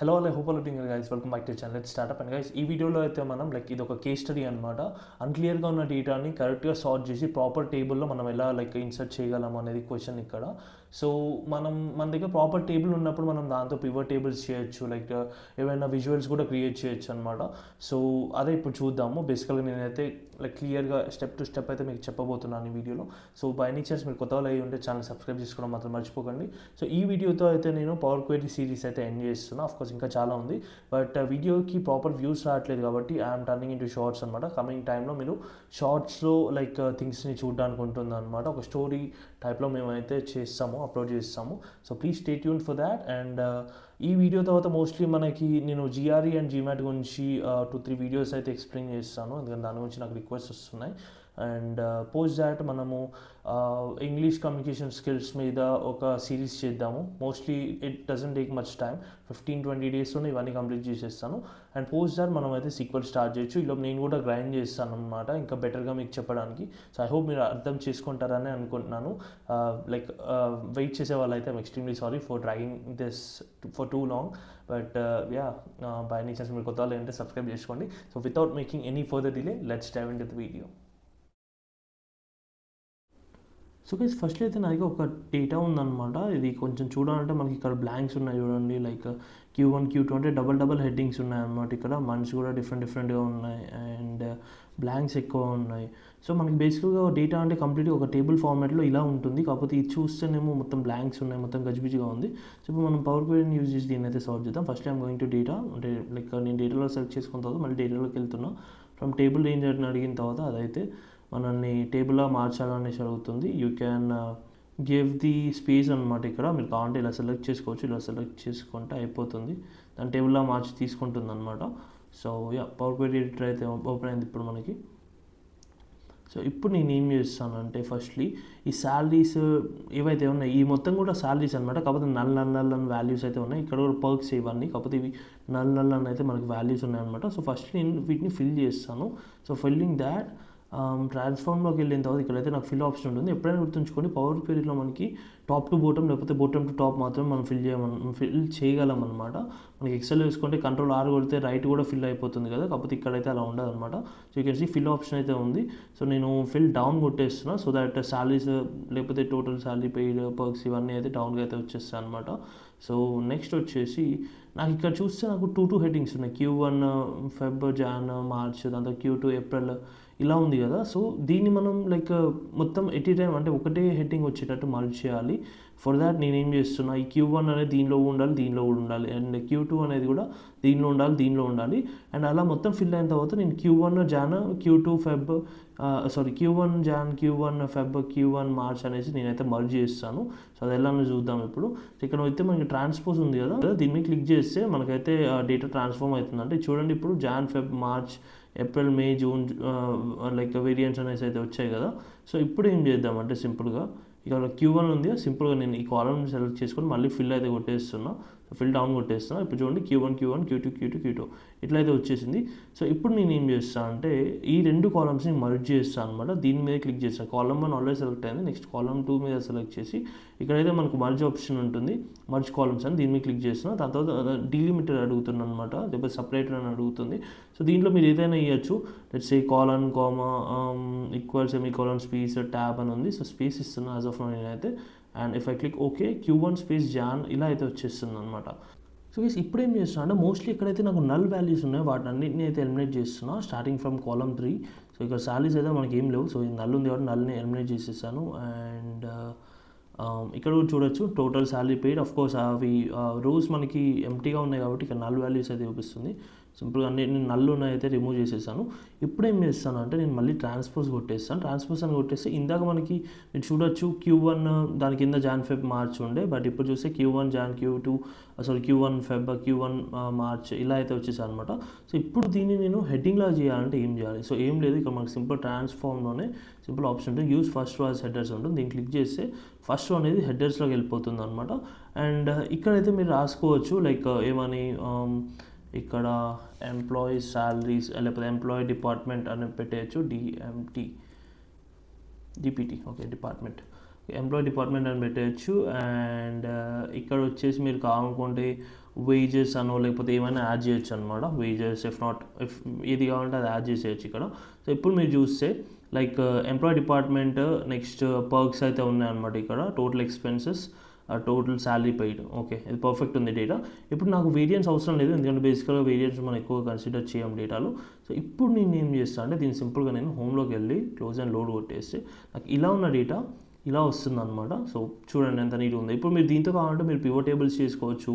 Hello I hope all doing guys. Welcome back to channel. Let's startup. And guys, ఈ వీడియోలో అయితే మనం ఇది ఒక కేస్ స్టడీ అనమాట. అన్క్లియర్గా ఉన్న డేటాని కరెక్ట్గా సార్ట్ చేసి ప్రాపర్ టేబుల్లో మనం ఎలా ఇన్సర్ట్ చేయగలం అనేది క్వశ్చన్ ఇక్కడ. సో మన దగ్గర ప్రాపర్ టేబుల్ ఉన్నప్పుడు మనం దాంతో పివట్ టేబుల్స్ చేయొచ్చు, ఏమైనా విజువల్స్ కూడా క్రియేట్ చేయొచ్చు అనమాట. సో అదే ఇప్పుడు చూద్దాము. బేసికల్గా నేనైతే క్లియర్గా స్టెప్ టు స్టెప్ అయితే మీకు చెప్పబోతున్నాను ఈ వీడియోలో. సో బై ఎనీ ఛాన్స్ మీరు కొత్తగా అయ్యి ఉంటే ఛానల్ సబ్స్క్రైబ్ చేసుకోవడం మాత్రం మర్చిపోకండి. సో ఈ వీడియోతో అయితే నేను పవర్ క్వెరీ సిరీస్ అయితే ఎండ్ చేస్తున్నా. ఆఫ్కోర్స్ ఇంకా చాలా ఉంది, బట్ వీడియోకి ప్రాపర్ వ్యూస్ రావట్లేదు కాబట్టి ఐఎమ్ టర్నింగ్ ఇంటూ షార్ట్స్ అనమాట. కమింగ్ టైంలో మీరు షార్ట్స్లో థింగ్స్ని చూడడానికి ఉంటుంది అనమాట. ఒక స్టోరీ టైప్లో మేమైతే చేస్తాము, అప్లోడ్ చేస్తాము. So please stay tuned for that. And ఈ వీడియో తర్వాత మోస్ట్లీ నేను జిఆర్ఈ అండ్ జీమాట్ గురించి 2-3 వీడియోస్ అయితే ఎక్స్ప్లెయిన్ చేస్తాను, ఎందుకంటే దాని గురించి నాకు రిక్వెస్ట్ వస్తున్నాయి. అండ్ పోస్ట్ దాట్ మనము ఇంగ్లీష్ కమ్యూనికేషన్ స్కిల్స్ మీద ఒక సిరీస్ చేద్దాము. Mostly it doesn't take much time, 15-20 డేస్లోనే ఇవన్నీ కంప్లీట్ చేసేస్తాను. అండ్ పోస్ట్ దాట్ మనం అయితే సీక్వెల్ స్టార్ట్ చేయొచ్చు. ఇలా నేను కూడా గ్రైండ్ చేస్తాను అనమాట, ఇంకా బెటర్గా మీకు చెప్పడానికి. సో ఐ హోప్ మీరు అర్థం చేసుకుంటారని అనుకుంటున్నాను. వెయిట్ చేసే వాళ్ళు అయితే I'm extremely sorry for dragging this for too long. But by any chance మీరు కొత్త వాళ్ళు ఏంటంటే సబ్స్క్రైబ్ చేసుకోండి. So without making any further delay, let's dive into the video. So guys, first అయితే నా దగ్గర ఒక డేటా ఉందన్నమాట. ఇది కొంచెం చూడాలంటే మనకి ఇక్కడ బ్లాంక్స్ ఉన్నాయి చూడండి. Q1 Q2 అంటే డబల్ హెడ్డింగ్స్ ఉన్నాయి అన్నమాట. ఇక్కడ మంత్స్ కూడా డిఫరెంట్గా ఉన్నాయి అండ్ బ్లాంక్స్ ఎక్కువ ఉన్నాయి. సో మనకి బేసిక్గా డేటా అంటే కంప్లీట్గా ఒక టేబుల్ ఫార్మాట్లో ఇలా ఉంటుంది. కాకపోతే ఇది చూస్తేనేమో మొత్తం బ్లాంక్స్ ఉన్నాయి, మొత్తం గజిబిజిగా ఉంది. సో ఇప్పుడు మనం పవర్ క్వెరీని యూజ్ చేసి దీన్ని అయితే సాల్వ్ చేద్దాం. First I'm going to data, అంటే నేను డేటాలో సెలెక్ట్ చేసుకున్న తర్వాత మళ్ళీ డేటాలోకి వెళ్తున్నా. ఫ్రమ్ టేబుల్ రేంజ్ అని అడిగిన తర్వాత అదైతే మనల్ని టేబుల్లో మార్చాలనేసి అడుగుతుంది. You can give the space అనమాట. ఇక్కడ మీరు కావాలంటే ఇలా సెలెక్ట్ చేసుకోవచ్చు, ఇలా సెలెక్ట్ చేసుకుంటే అయిపోతుంది. దాని టేబుల్లో మార్చి తీసుకుంటుంది అనమాట. సో పవర్ క్వెరీ ఎడిటర్ అయితే ఓపెన్ అయింది ఇప్పుడు మనకి. సో ఇప్పుడు నేను ఏం చేస్తానంటే ఫస్ట్లీ ఈ శాలరీస్ ఏవైతే ఉన్నాయి, ఈ మొత్తం కూడా శాలరీస్ అనమాట. కాకపోతే నల్ అని వాల్యూస్ అయితే ఉన్నాయి. ఇక్కడ కూడా పర్క్స్ ఇవన్నీ, కాకపోతే ఇవి నల్ అని అయితే మనకి వాల్యూస్ ఉన్నాయన్నమాట. సో ఫస్ట్ నేను వీటిని ఫిల్ చేస్తాను. సో ఫిల్లింగ్ దాట్ ట్రాన్స్ఫార్మ్లోకి వెళ్ళిన తర్వాత ఇక్కడైతే నాకు ఫిల్ ఆప్షన్ ఉంటుంది. ఎప్పుడైనా గుర్తుంచుకోండి, పవర్ క్వెరీలో మనకి టాప్ టు బాటమ్ లేకపోతే బాటమ్ టు టాప్ మాత్రం మనం ఫిల్ చేయగలం అనమాట. మనకి ఎక్సెల్ వేసుకుంటే Ctrl+R కొడితే రైట్ కూడా ఫిల్ అయిపోతుంది కదా, కాకపోతే ఇక్కడైతే అలా ఉండదు అనమాట. So you can see fill option అయితే ఉంది. సో నేను ఫిల్ డౌన్ కొట్టేస్తున్నా, సో దట్ శాలరీస్ లేకపోతే టోటల్ శాలరీ పెయిడ్ పర్క్స్ ఇవన్నీ అయితే డౌన్గా అయితే వచ్చేస్తాయి అనమాట. సో నెక్స్ట్ వచ్చేసి నాకు ఇక్కడ చూస్తే నాకు 2 హెడ్డింగ్స్ ఉన్నాయి. Q1 Feb, Jan, March, దాంతో Q2 April ఇలా ఉంది కదా. సో దీన్ని మనం మొత్తం ఎట్ ఏ టైం అంటే ఒకటే హెడ్డింగ్ వచ్చేటట్టు మర్జ్ చేయాలి. ఫర్ దాట్ నేనేం చేస్తున్నా, ఈ Q1 అనేది దీనిలో ఉండాలి, దీనిలో కూడా ఉండాలి, అండ్ Q2 అనేది కూడా దీనిలో ఉండాలి, దీనిలో ఉండాలి. అండ్ అలా మొత్తం ఫిల్ అయిన తర్వాత నేను Q1 Jan, Q2 Feb, Q1 Jan, Q1 Feb, Q1 March అనేసి నేనైతే మర్జ్ చేస్తాను. సో అది ఎలా చూద్దాం ఇప్పుడు. ఇక్కడ అయితే మనకి ట్రాన్స్పోజ్ ఉంది కదా, దీన్ని క్లిక్ చేస్తే మనకైతే డేటా ట్రాన్స్ఫార్మ్ అవుతుంది. అంటే చూడండి ఇప్పుడు Jan, Feb, March, April, May, June variants అనేసి అయితే వచ్చాయి కదా. సో ఇప్పుడు ఏం చేద్దామంటే సింపుల్గా ఇక్కడ Q1 ఉంది, సింపుల్గా నేను ఈ కాలమ్ని సెలెక్ట్ చేసుకొని మళ్ళీ ఫిల్ అయితే కొట్టేస్తున్నా, ఫిల్ డౌన్ కొట్టేస్తున్నా. ఇప్పుడు చూడండి Q1 Q2 ఇట్లా అయితే వచ్చేసింది. సో ఇప్పుడు నేను ఏం చేస్తాను అంటే ఈ 2 కాలమ్స్ని మర్జ్ చేస్తాను అనమాట. దీని మీద క్లిక్ చేస్తాను. కాలమ్ 1 ఆల్రెడీ సెలెక్ట్ అయింది. నెక్స్ట్ కాలమ్ 2 మీద సెలెక్ట్ చేసి ఇక్కడైతే మనకు మర్జ్ ఆప్షన్ ఉంటుంది, మర్జ్ కాలమ్స్ అని దీని మీద క్లిక్ చేస్తున్నా. దాని తర్వాత డీలిమిటర్ అడుగుతున్నాను అనమాట, లేకపోతే సపరేటర్ అని అడుగుతుంది. సో దీంట్లో మీరు ఏదైనా ఇవ్వచ్చు. Let's say colon, comma, equal, semicolon, space, tab అని ఉంది. సో స్పేస్ ఇస్తున్నా యాజ్ ఆఫ్ నౌ నేనైతే. And if I click okay, Q1 space Jan ఇలా అయితే వచ్చేస్తుంది అనమాట. సో గైస్, ఇప్పుడు ఏం చేస్తున్నా అంటే మోస్ట్లీ ఎక్కడైతే నాకు నల్ వాల్యూస్ ఉన్నాయో వాటిని అన్నింటినీ అయితే ఎలిమినేట్ చేస్తున్నా, స్టార్టింగ్ ఫ్రమ్ కాలమ్ 3. సో ఇక్కడ శాలరీస్ అయితే మనకి ఏం లేవు. సో ఇది నల్ ఉంది కాబట్టి నల్ని ఎలిమినేట్ చేసేసాను. అండ్ ఇక్కడ కూడా చూడొచ్చు total salary paid. Of course అవి రోస్ మనకి ఎంటీగా ఉన్నాయి కాబట్టి ఇక్కడ నల్ వాల్యూస్ అయితే చూపిస్తుంది. సింపుల్గా నేను నల్లు అయితే రిమూవ్ చేసేసాను. ఇప్పుడు ఏం చేస్తాను అంటే నేను మళ్ళీ ట్రాన్స్పోజ్ కొట్టేస్తాను. ట్రాన్స్పోజ్ అని కొట్టేస్తే ఇందాక మనకి మీరు చూడొచ్చు Q1 దాని కింద Jan, Feb, March ఉండే, బట్ ఇప్పుడు చూస్తే Q1 Jan, Q1 Feb, Q1 March ఇలా అయితే వచ్చేసాను అనమాట. సో ఇప్పుడు దీన్ని నేను హెడ్డింగ్లా చేయాలంటే ఏం చేయాలి? సో ఏం లేదు, ఇక్కడ మనకి సింపుల్ ట్రాన్స్ఫార్మ్లోనే సింపుల్ ఆప్షన్ ఉంటుంది, యూస్ ఫస్ట్ వాజ్ హెడర్స్ ఉంటుంది. దీన్ని క్లిక్ చేస్తే ఫస్ట్ అనేది హెడర్స్లోకి వెళ్ళిపోతుంది అనమాట. అండ్ ఇక్కడైతే మీరు రాసుకోవచ్చు ఏమని, ఇక్కడ ఎంప్లాయీస్ శాలరీస్ లేకపోతే ఎంప్లాయీ డిపార్ట్మెంట్ అని పెట్టేయచ్చు, DPT okay department. Employee department అని పెట్టేయచ్చు. అండ్ ఇక్కడ వచ్చేసి మీరు కావాలనుకుంటే వేజెస్ అనో లేకపోతే ఏమైనా యాడ్ చేయొచ్చు అనమాట. వేజెస్ ఇఫ్ ఏది కావాలంటే అది యాడ్ చేసేయచ్చు ఇక్కడ. సో ఇప్పుడు మీరు చూస్తే like employee department next perks అయితే ఉన్నాయన్నమాట. ఇక్కడ total expenses, total salary paid. Okay, ఇది పర్ఫెక్ట్ ఉంది డేటా. ఇప్పుడు నాకు వేరియన్స్ అవసరం లేదు, ఎందుకంటే బేసికల్గా వేరియన్స్ మనం ఎక్కువ కన్సిడర్ చేయం డేటాలో. సో ఇప్పుడు నేను ఏం చేస్తాను అంటే దీన్ని సింపుల్గా నేను హోమ్లోకి వెళ్ళి క్లోజ్ అండ్ లోడ్ కొట్టేస్తే నాకు ఇలా ఉన్న డేటా ఇలా వస్తుంది అనమాట. సో చూడండి ఎంత నీట్గా ఉంది. ఇప్పుడు మీరు దీంతో కావాలంటే మీరు పివట్ టేబుల్స్ చేసుకోవచ్చు,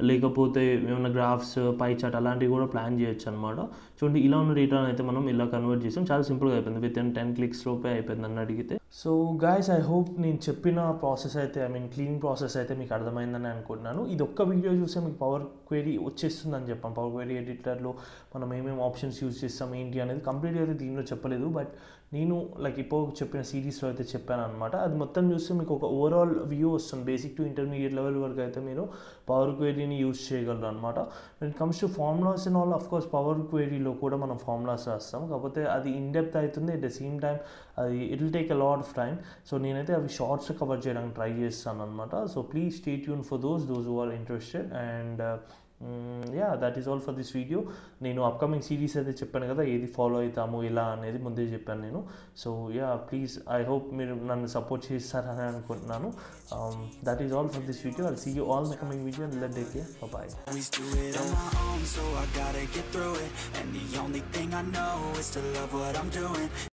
లేకపోతే ఏమైనా గ్రాఫ్స్, పై చార్ట్ అలాంటివి కూడా ప్లాన్ చేయొచ్చు అనమాట. చూడండి ఇలా ఉన్న డేటాను అయితే మనం ఇలా కన్వర్ట్ చేసాం. చాలా సింపుల్గా అయిపోయింది, విత్ ఇన్ 10 క్లిక్స్ లోపే అయిపోయింది నన్ను అడిగితే. సో గైస్, ఐ హోప్ నేను చెప్పిన ప్రాసెస్ అయితే క్లీనింగ్ ప్రాసెస్ అయితే మీకు అర్థమైందని అనుకుంటున్నాను. ఇది ఒక్క వీడియో చూస్తే మీకు పవర్ క్వెరీ వచ్చేస్తుందని చెప్పాం. పవర్ క్వెరీ ఎడిటర్లో మనం ఏమేమి ఆప్షన్స్ యూజ్ చేస్తాం ఏంటి అనేది కంప్లీట్గా అయితే దీనిలో చెప్పలేదు, బట్ నేను లైక్ ఇప్పుడు చెప్పిన సిరీస్లో అయితే చెప్పాను అనమాట. అది మొత్తం చూస్తే మీకు ఒక ఓవరాల్ వ్యూ వస్తుంది. బేసిక్ టు ఇంటర్మీడియట్ లెవెల్ వరకు అయితే మీరు పవర్ క్వెరీని యూజ్ చేయగలరు అనమాట. When it comes to formulas and all, of course power క్వెరీలో కూడా మనం ఫార్ములాస్ రాస్తాం, కాకపోతే అది ఇన్ డెప్త్ అవుతుంది. అట్ ద సేమ్ టైం అది it will take a lot of time. So నేనైతే అవి షార్ట్స్ కవర్ చేయడానికి ట్రై చేస్తాను అనమాట. So please stay tuned for those who are interested. And yeah, that is all for this video. నేను upcoming series అయితే చెప్పాను కదా, ఏది ఫాలో అవుతాము ఇలా అనేది ముందే చెప్పాను నేను. So yeah, please, I hope మీరు నన్ను సపోర్ట్ చేస్తారని అనుకుంటున్నాను. That is all for this video. I'll see you all in the coming video. And let take care. Bye.